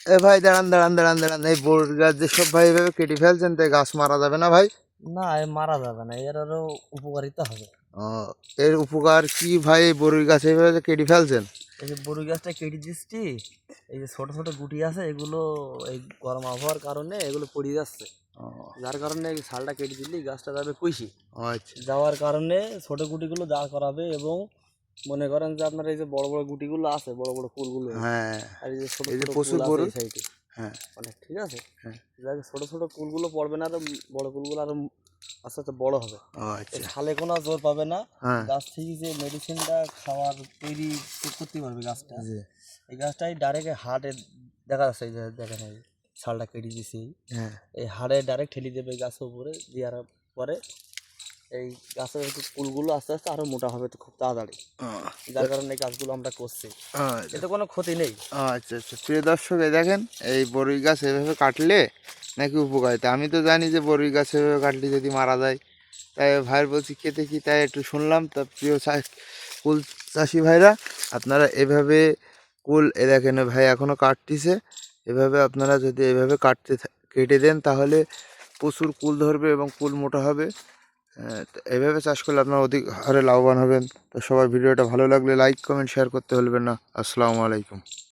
এ ভাই দাঁড়ান দাঁড়ান দাঁড়ান দাঁড়ান, এই বড় গাছ যে সব ভাই এভাবে কেটে ফেলছেন, তাই গাছ মারা যাবে না ভাই? না, এ মারা যাবে না, এর আরো উপকারিতা হবে। ও, এর উপকার কি ভাই? এই বড়ই গাছ এইভাবে যে কেটে ফেলছেন? এই যে বড়ই গাছটা কেটে দিচ্ছি, এই যে ছোট ছোট গুটি আছে এগুলো এই গরম আবহাওয়ার কারণে এগুলো পড়ে যাচ্ছে, ও, যার কারণে এই ছালটা কেটে দিলেই গাছটা যাবে কইসি আচ্ছা। যাওয়ার কারণে ছোট গুটিগুলো দাঁড় করাবে। এবং মনে করেন যে আপনার এই যে বড় বড় গুটিগুলো আছে, বড় বড় ফুলগুলো, হ্যাঁ, আর এই যে ছোট এই যে ছোট প্রচুর কুল আছে বড়ই। এই সাইডে হ্যাঁ, অনেক, ঠিক আছে। হ্যাঁ। যাক ছোট ছোট কুলগুলো পড়বে না, আরো বড় কুলগুলো আরো আস্তে আস্তে বড় হবে। ও এই আচ্ছা। ছালে কোনো জোর পাবে না। হ্যাঁ, গাছ থেকে যে মেডিসিনটা খাওয়ার তৈরি করতে পারবে গাছটা, জি। এই গাছটাই ডাইরেক্ট হার্টে দেখা যাচ্ছে। এই যে দেখেন এই ছালটা কেটে দিছি, হ্যাঁ, এই হাড়ে ডাইরেক্ট ঠেলে দেবে গাছের উপরে, দেওয়ার পরে এই গাছের ফুলগুলো আস্তে আস্তে আরো মোটা হবে তো খুব তাড়াতাড়ি, ও, যার কারণে এই গাছগুলো আমরা করছি। আচ্ছা এতে কোনো ক্ষতি নেই। আচ্ছা আচ্ছা। প্রিয় দর্শক, এই দেখেন, এই বড়ই গাছ এভাবে কাটলে নাকি উপকারিতা। আমি তো জানি যে বড়ই গাছ এভাবে কাটলে যদি মারা যায়, তাই ভাইয়ের বলছি খেতে কি, তাই একটু শুনলাম। তা প্রিয় কুল চাষি ভাইরা, আপনারা এভাবে কুল, এ দেখেন ভাই এখনো কাটতিছে, এভাবে আপনারা যদি এভাবে কেটে দেন, তাহলে প্রচুর কুল ধরবে এবং কুল মোটা হবে। তো এভাবে চাষ করলে আপনারা অধিক হারে লাভবান হবেন। তো সবার ভিডিওটা ভালো লাগলে লাইক কমেন্ট শেয়ার করতে ভুলবেন না। আসসালামু আলাইকুম।